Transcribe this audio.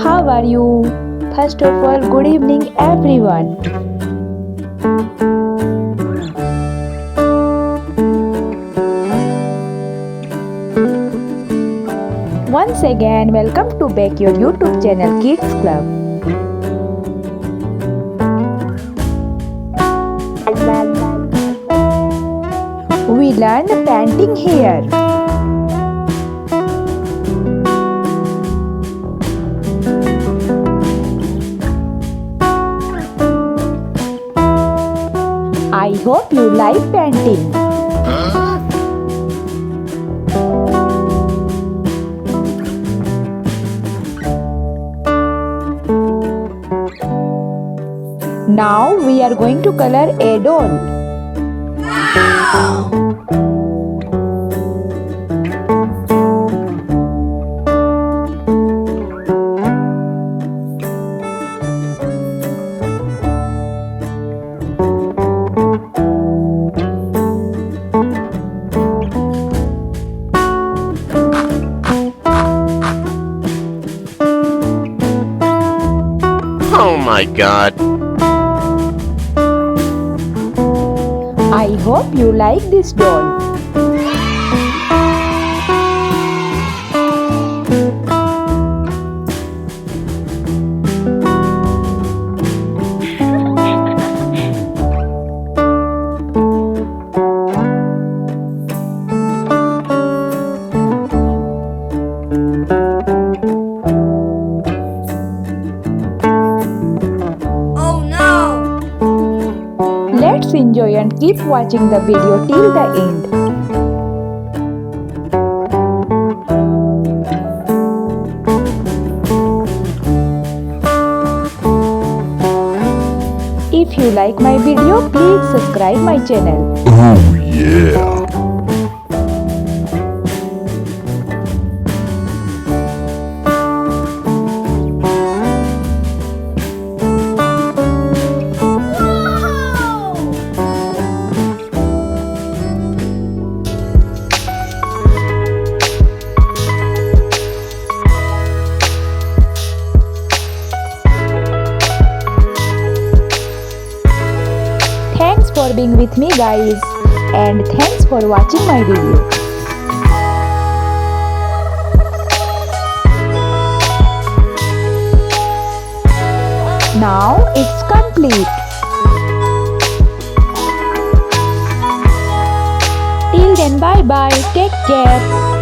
How are you? First of all, good evening everyone. Once again, welcome to back your YouTube channel Kids Club. We learn painting here. I hope you like painting. Now we are going to color a doll. Wow! Oh my god. I hope you like this doll. Let's enjoy and keep watching the video till the end. If you like my video, please subscribe my channel. Oh yeah. Thanks for being with me guys, and thanks for watching my video. Now it's complete. Till then, bye bye, take care.